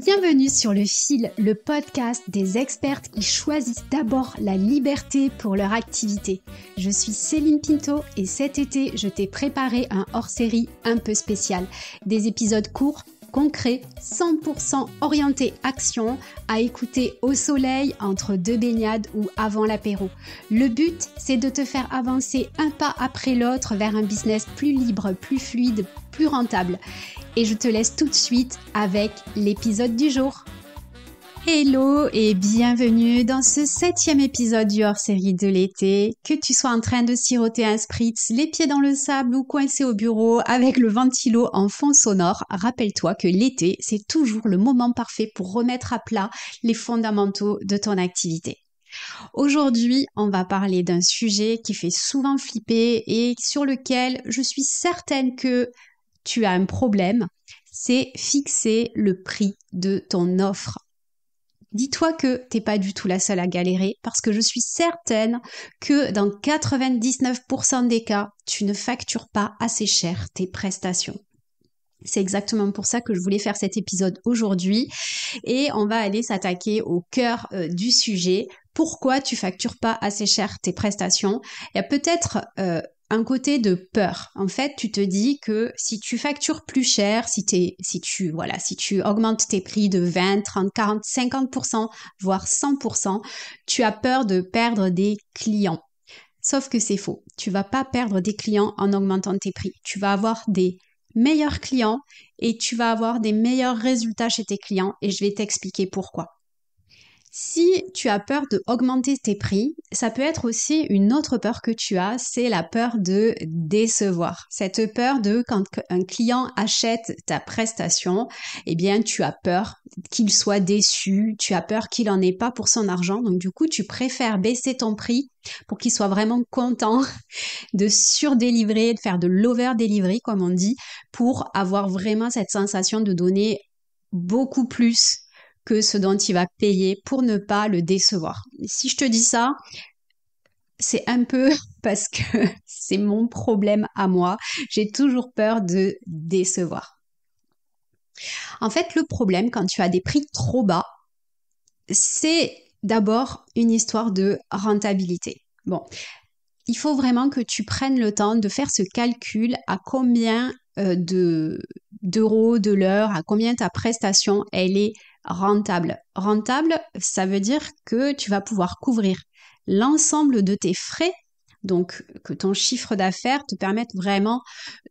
Bienvenue sur Le Fil, le podcast des expertes qui choisissent d'abord la liberté pour leur activité. Je suis Céline Pinto et cet été, je t'ai préparé un hors-série un peu spécial. Des épisodes courts, concrets, 100% orientés action, à écouter au soleil, entre deux baignades ou avant l'apéro. Le but, c'est de te faire avancer un pas après l'autre vers un business plus libre, plus fluide, plus rentable. Et je te laisse tout de suite avec l'épisode du jour. Hello et bienvenue dans ce 7e épisode du hors-série de l'été. Que tu sois en train de siroter un spritz, les pieds dans le sable ou coincé au bureau avec le ventilo en fond sonore, rappelle-toi que l'été, c'est toujours le moment parfait pour remettre à plat les fondamentaux de ton activité. Aujourd'hui, on va parler d'un sujet qui fait souvent flipper et sur lequel je suis certaine que tu as un problème, c'est fixer le prix de ton offre. Dis-toi que t'es pas du tout la seule à galérer parce que je suis certaine que dans 99% des cas, tu ne factures pas assez cher tes prestations. C'est exactement pour ça que je voulais faire cet épisode aujourd'hui et on va aller s'attaquer au cœur du sujet. Pourquoi tu factures pas assez cher tes prestations? Il y a peut-être un côté de peur. En fait, tu te dis que si tu factures plus cher, si tu augmentes tes prix de 20, 30, 40, 50%, voire 100%, tu as peur de perdre des clients. Sauf que c'est faux. Tu vas pas perdre des clients en augmentant tes prix. Tu vas avoir des meilleurs clients et tu vas avoir des meilleurs résultats chez tes clients et je vais t'expliquer pourquoi. Si tu as peur d'augmenter tes prix, ça peut être aussi une autre peur que tu as, c'est la peur de décevoir. Cette peur de quand un client achète ta prestation, eh bien tu as peur qu'il soit déçu, tu as peur qu'il en ait pas pour son argent, donc du coup tu préfères baisser ton prix pour qu'il soit vraiment content de surdélivrer, de faire de l'over-delivery comme on dit, pour avoir vraiment cette sensation de donner beaucoup plus que ce dont il va payer pour ne pas le décevoir. Si je te dis ça, c'est un peu parce que c'est mon problème à moi. J'ai toujours peur de décevoir. En fait, le problème quand tu as des prix trop bas, c'est d'abord une histoire de rentabilité. Bon, il faut vraiment que tu prennes le temps de faire ce calcul à combien d'euros de l'heure, à combien ta prestation, elle est rentable. Rentable, ça veut dire que tu vas pouvoir couvrir l'ensemble de tes frais, donc que ton chiffre d'affaires te permette vraiment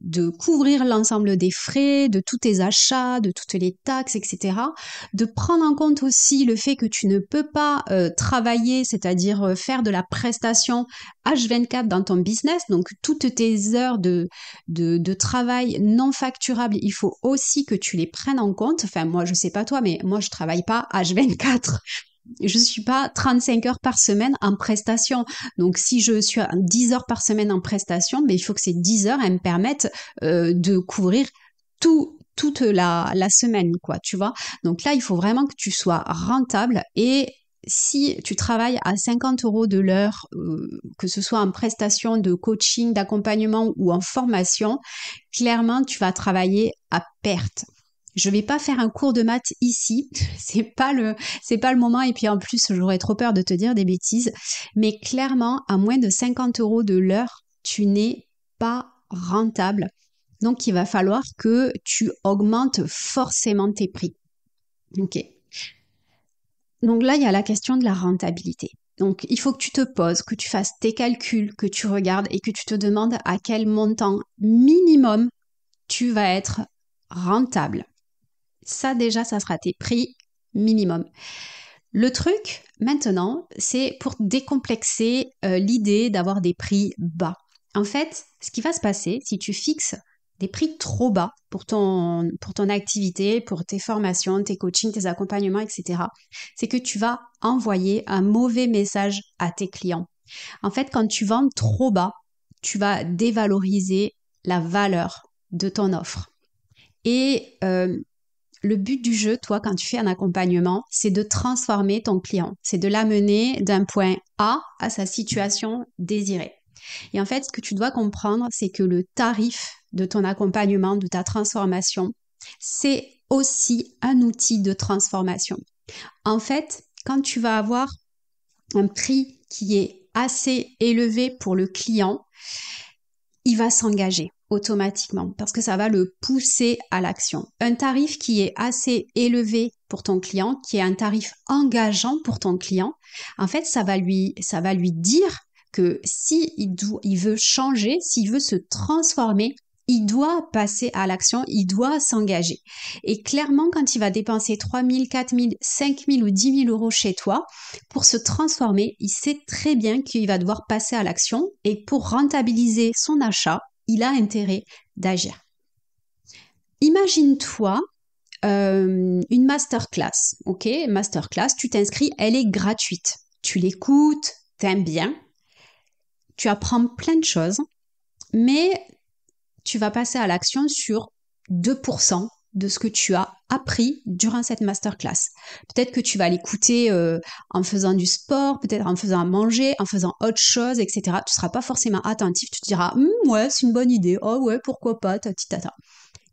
de couvrir l'ensemble des frais, de tous tes achats, de toutes les taxes, etc. De prendre en compte aussi le fait que tu ne peux pas travailler, c'est-à-dire faire de la prestation H24 dans ton business, donc toutes tes heures de travail non facturables, il faut aussi que tu les prennes en compte. Enfin, moi, je sais pas toi, mais moi, je travaille pas H24. Je suis pas 35 heures par semaine en prestation. Donc, si je suis à 10 heures par semaine en prestation, mais il faut que ces 10 heures, elles me permettent de couvrir toute la semaine, quoi, tu vois. Donc là, il faut vraiment que tu sois rentable et si tu travailles à 50 euros de l'heure, que ce soit en prestation de coaching, d'accompagnement ou en formation, clairement, tu vas travailler à perte. Je vais pas faire un cours de maths ici, c'est pas le moment et puis en plus j'aurais trop peur de te dire des bêtises, mais clairement à moins de 50 euros de l'heure, tu n'es pas rentable. Donc il va falloir que tu augmentes forcément tes prix. Ok. Donc là il y a la question de la rentabilité. Donc il faut que tu te poses, que tu fasses tes calculs, que tu regardes et que tu te demandes à quel montant minimum tu vas être rentable. Ça déjà, ça sera tes prix minimum. Le truc maintenant, c'est pour décomplexer l'idée d'avoir des prix bas. En fait, ce qui va se passer si tu fixes des prix trop bas pour ton activité, pour tes formations, tes coachings, tes accompagnements, etc., c'est que tu vas envoyer un mauvais message à tes clients. En fait, quand tu vends trop bas, tu vas dévaloriser la valeur de ton offre. Et le but du jeu, toi, quand tu fais un accompagnement, c'est de transformer ton client, c'est de l'amener d'un point A à sa situation désirée. Et en fait, ce que tu dois comprendre, c'est que le tarif de ton accompagnement, de ta transformation, c'est aussi un outil de transformation. En fait, quand tu vas avoir un prix qui est assez élevé pour le client, il va s'engager automatiquement parce que ça va le pousser à l'action. Un tarif qui est assez élevé pour ton client, qui est un tarif engageant pour ton client, en fait, ça va lui dire que si il veut changer, s'il veut se transformer, il doit passer à l'action, il doit s'engager. Et clairement, quand il va dépenser 3 000, 4 000, 5 000 ou 10 000 euros chez toi, pour se transformer, il sait très bien qu'il va devoir passer à l'action et pour rentabiliser son achat, il a intérêt d'agir. Imagine-toi une masterclass, ok? Masterclass, tu t'inscris, elle est gratuite. Tu l'écoutes, t'aimes bien, tu apprends plein de choses, mais tu vas passer à l'action sur 2% de ce que tu as appris durant cette masterclass. Peut-être que tu vas l'écouter en faisant du sport, peut-être en faisant à manger, en faisant autre chose, etc. Tu ne seras pas forcément attentif, tu te diras ouais, c'est une bonne idée, oh ouais, pourquoi pas, tata.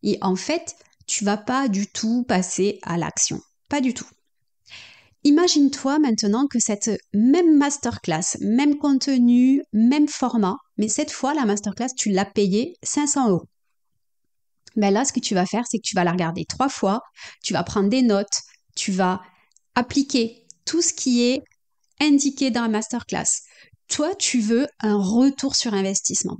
Et en fait, tu vas pas du tout passer à l'action. Pas du tout. Imagine-toi maintenant que cette même masterclass, même contenu, même format, mais cette fois, la masterclass, tu l'as payée 500 euros. Ben là, ce que tu vas faire, c'est que tu vas la regarder 3 fois, tu vas prendre des notes, tu vas appliquer tout ce qui est indiqué dans la masterclass. Toi, tu veux un retour sur investissement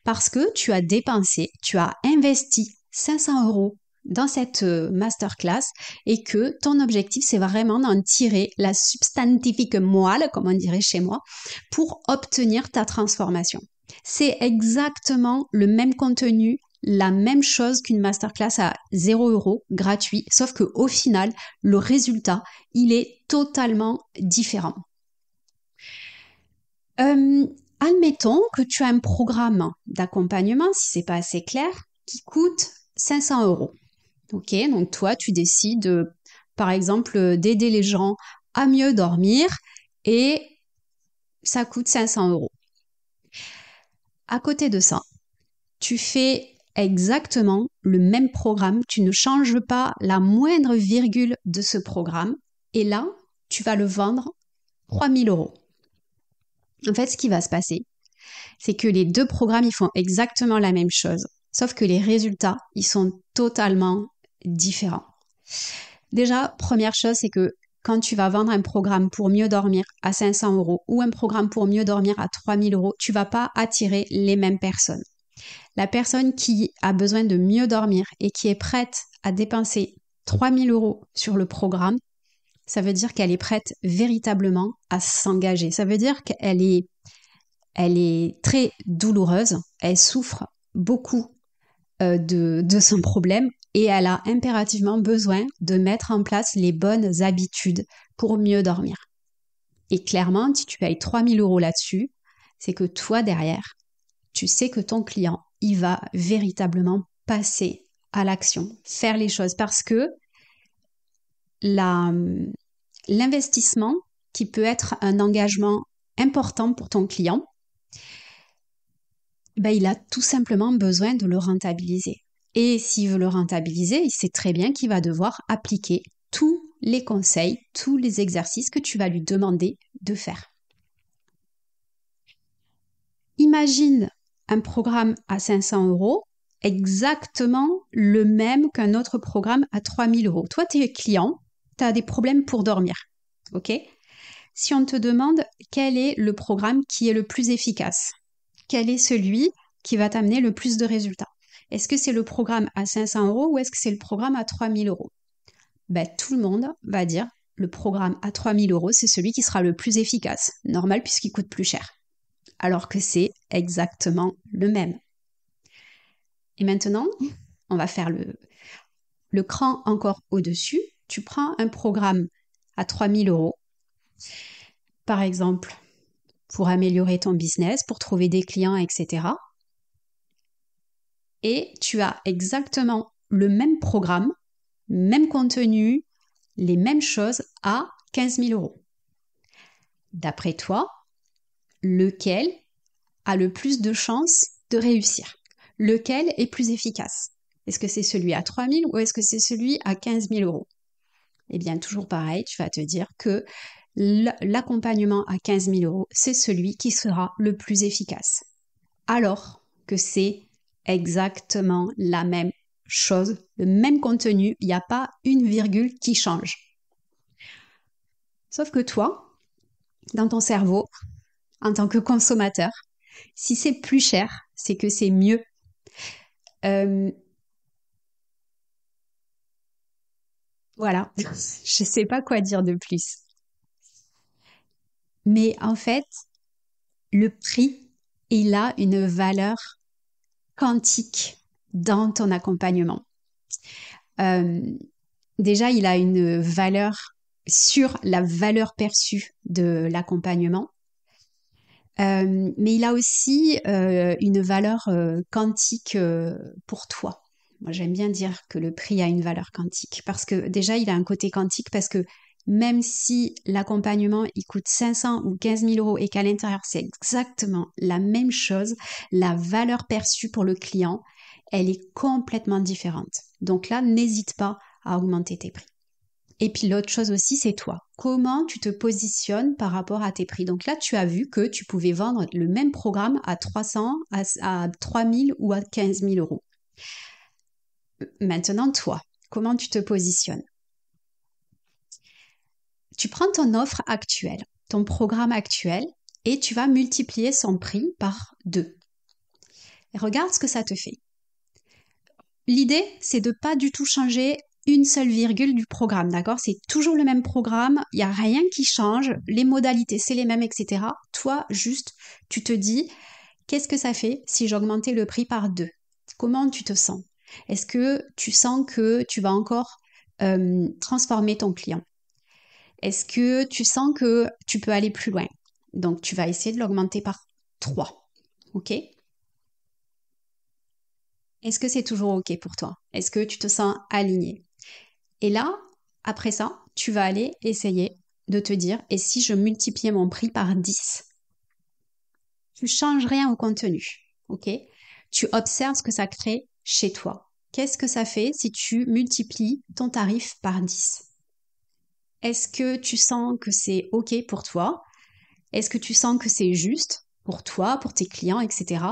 parce que tu as dépensé, tu as investi 500 euros dans cette masterclass et que ton objectif, c'est vraiment d'en tirer la substantifique moelle, comme on dirait chez moi, pour obtenir ta transformation. C'est exactement le même contenu, la même chose qu'une masterclass à 0 euros gratuit, sauf qu'au final, le résultat, il est totalement différent. Admettons que tu as un programme d'accompagnement, si c'est pas assez clair, qui coûte 500 euros. Ok, donc toi, tu décides, par exemple, d'aider les gens à mieux dormir et ça coûte 500 euros. À côté de ça, tu fais exactement le même programme, tu ne changes pas la moindre virgule de ce programme et là, tu vas le vendre 3 000 euros. En fait, ce qui va se passer, c'est que les deux programmes, ils font exactement la même chose, sauf que les résultats, ils sont totalement différents. Déjà, première chose, c'est que quand tu vas vendre un programme pour mieux dormir à 500 euros ou un programme pour mieux dormir à 3 000 euros, tu vas pas attirer les mêmes personnes. La personne qui a besoin de mieux dormir et qui est prête à dépenser 3 000 euros sur le programme, ça veut dire qu'elle est prête véritablement à s'engager. Ça veut dire qu'elle est très douloureuse, elle souffre beaucoup de son problème et elle a impérativement besoin de mettre en place les bonnes habitudes pour mieux dormir. Et clairement, si tu payes 3 000 euros là-dessus, c'est que toi derrière, tu sais que ton client, il va véritablement passer à l'action, faire les choses parce que l'investissement qui peut être un engagement important pour ton client, ben, il a tout simplement besoin de le rentabiliser. Et s'il veut le rentabiliser, il sait très bien qu'il va devoir appliquer tous les conseils, tous les exercices que tu vas lui demander de faire. Imagine un programme à 500 euros, exactement le même qu'un autre programme à 3 000 euros. Toi, tu es client, tu as des problèmes pour dormir. Ok ? Si on te demande quel est le programme qui est le plus efficace, quel est celui qui va t'amener le plus de résultats? Est-ce que c'est le programme à 500 euros ou est-ce que c'est le programme à 3 000 euros? Ben, tout le monde va dire le programme à 3 000 euros, c'est celui qui sera le plus efficace. Normal puisqu'il coûte plus cher. Alors que c'est exactement le même. Et maintenant, on va faire le cran encore au-dessus. Tu prends un programme à 3 000 euros, par exemple, pour améliorer ton business, pour trouver des clients, etc. Et tu as exactement le même programme, même contenu, les mêmes choses à 15 000 euros. D'après toi, lequel a le plus de chances de réussir? Lequel est plus efficace? Est-ce que c'est celui à 3 000 ou est-ce que c'est celui à 15 000 euros? Eh bien, toujours pareil, tu vas te dire que l'accompagnement à 15 000 euros, c'est celui qui sera le plus efficace. Alors que c'est exactement la même chose, le même contenu, il n'y a pas une virgule qui change. Sauf que toi, dans ton cerveau, en tant que consommateur, si c'est plus cher, c'est que c'est mieux. Voilà, je sais pas quoi dire de plus. Mais en fait, le prix, il a une valeur quantique dans ton accompagnement. Euh, Déjà, il a une valeur sur la valeur perçue de l'accompagnement. Mais il a aussi une valeur quantique pour toi. Moi, j'aime bien dire que le prix a une valeur quantique parce que déjà, il a un côté quantique parce que même si l'accompagnement il coûte 500 ou 15 000 euros et qu'à l'intérieur, c'est exactement la même chose, la valeur perçue pour le client, elle est complètement différente. Donc là, n'hésite pas à augmenter tes prix. Et puis l'autre chose aussi, c'est toi. Comment tu te positionnes par rapport à tes prix? Donc là, tu as vu que tu pouvais vendre le même programme à 300, à 3 000 ou à 15 000 euros. Maintenant, toi, comment tu te positionnes? Tu prends ton offre actuelle, ton programme actuel, et tu vas multiplier son prix par 2. Et regarde ce que ça te fait. L'idée, c'est de pas du tout changer une seule virgule du programme, d'accord? C'est toujours le même programme, il n'y a rien qui change, les modalités, c'est les mêmes, etc. Toi, juste, tu te dis, qu'est-ce que ça fait si j'augmentais le prix par 2? Comment tu te sens? Est-ce que tu sens que tu vas encore transformer ton client? Est-ce que tu sens que tu peux aller plus loin? Donc, tu vas essayer de l'augmenter par 3, ok? Est-ce que c'est toujours ok pour toi? Est-ce que tu te sens aligné? Et là, après ça, tu vas aller essayer de te dire, et si je multipliais mon prix par 10? Tu changes rien au contenu, ok? Tu observes ce que ça crée chez toi. Qu'est-ce que ça fait si tu multiplies ton tarif par 10? Est-ce que tu sens que c'est ok pour toi? Est-ce que tu sens que c'est juste pour toi, pour tes clients, etc.?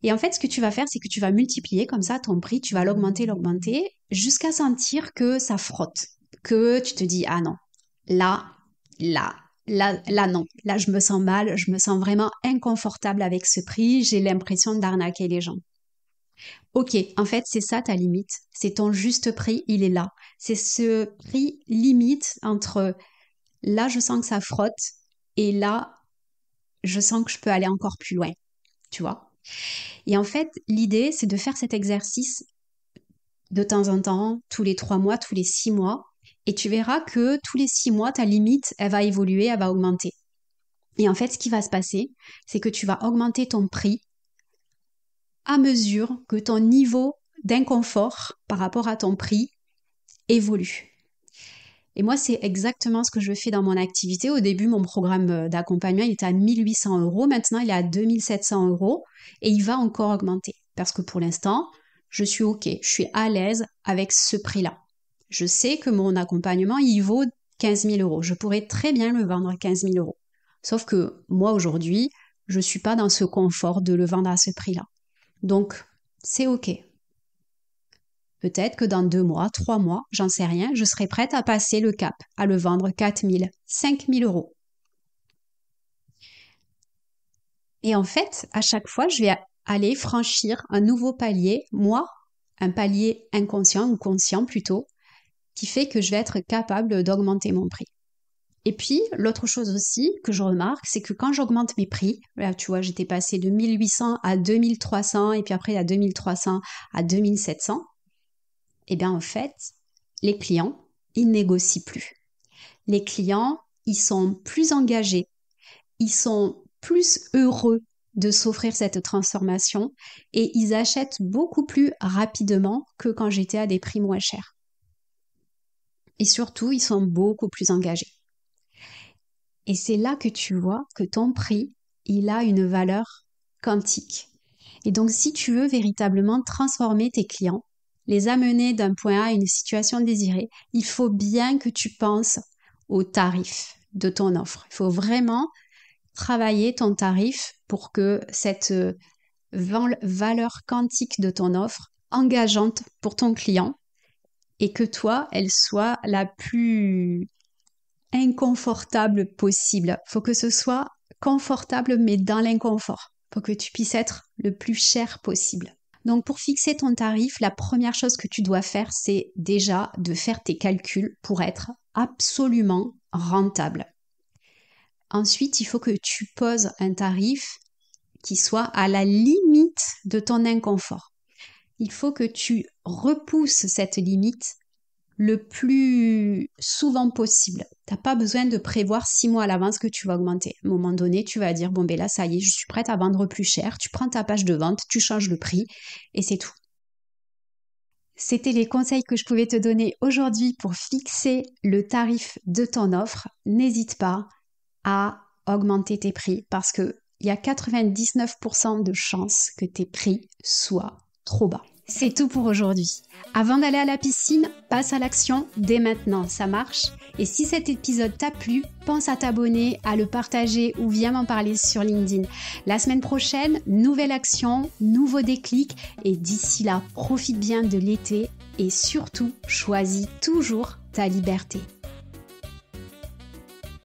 Et en fait, ce que tu vas faire, c'est que tu vas multiplier comme ça ton prix, tu vas l'augmenter, jusqu'à sentir que ça frotte, que tu te dis, ah non, là, là, là, non, là, je me sens mal, je me sens vraiment inconfortable avec ce prix, j'ai l'impression d'arnaquer les gens. Ok, en fait, c'est ça ta limite, c'est ton juste prix, il est là. C'est ce prix limite entre là, je sens que ça frotte et là, je sens que je peux aller encore plus loin, tu vois. Et en fait, l'idée, c'est de faire cet exercice de temps en temps, tous les 3 mois, tous les 6 mois, et tu verras que tous les 6 mois, ta limite, elle va évoluer, elle va augmenter. Et en fait, ce qui va se passer, c'est que tu vas augmenter ton prix à mesure que ton niveau d'inconfort par rapport à ton prix évolue. Et moi, c'est exactement ce que je fais dans mon activité. Au début, mon programme d'accompagnement, il était à 1 800 euros. Maintenant, il est à 2 700 euros et il va encore augmenter. Parce que pour l'instant, je suis OK, je suis à l'aise avec ce prix-là. Je sais que mon accompagnement, il vaut 15 000 euros. Je pourrais très bien le vendre à 15 000 euros. Sauf que moi, aujourd'hui, je ne suis pas dans ce confort de le vendre à ce prix-là. Donc, c'est OK. Peut-être que dans 2 mois, 3 mois, j'en sais rien, je serai prête à passer le cap, à le vendre 4 000, 5 000 euros. Et en fait, à chaque fois, je vais aller franchir un nouveau palier, moi, un palier inconscient ou conscient plutôt, qui fait que je vais être capable d'augmenter mon prix. Et puis, l'autre chose aussi que je remarque, c'est que quand j'augmente mes prix, là, tu vois, j'étais passée de 1 800 à 2 300 et puis après à 2 300 à 2 700, eh bien en fait, les clients, ils négocient plus. Les clients, ils sont plus engagés, ils sont plus heureux de s'offrir cette transformation et ils achètent beaucoup plus rapidement que quand j'étais à des prix moins chers. Et surtout, ils sont beaucoup plus engagés. Et c'est là que tu vois que ton prix, il a une valeur quantique. Et donc, si tu veux véritablement transformer tes clients, les amener d'un point A à une situation désirée, il faut bien que tu penses au tarif de ton offre. Il faut vraiment travailler ton tarif pour que cette valeur quantique de ton offre, engageante pour ton client, et que toi, elle soit la plus inconfortable possible. Il faut que ce soit confortable, mais dans l'inconfort. Il faut que tu puisses être le plus cher possible. Donc, pour fixer ton tarif, la première chose que tu dois faire, c'est déjà de faire tes calculs pour être absolument rentable. Ensuite, il faut que tu poses un tarif qui soit à la limite de ton inconfort. Il faut que tu repousses cette limite le plus souvent possible. Tu n'as pas besoin de prévoir 6 mois à l'avance que tu vas augmenter. À un moment donné, tu vas dire, bon ben là, ça y est, je suis prête à vendre plus cher. Tu prends ta page de vente, tu changes le prix et c'est tout. C'était les conseils que je pouvais te donner aujourd'hui pour fixer le tarif de ton offre. N'hésite pas à augmenter tes prix parce qu'il y a 99% de chances que tes prix soient trop bas. C'est tout pour aujourd'hui. Avant d'aller à la piscine, passe à l'action dès maintenant, ça marche. Et si cet épisode t'a plu, pense à t'abonner, à le partager ou viens m'en parler sur LinkedIn. La semaine prochaine, nouvelle action, nouveau déclic et d'ici là, profite bien de l'été et surtout, choisis toujours ta liberté.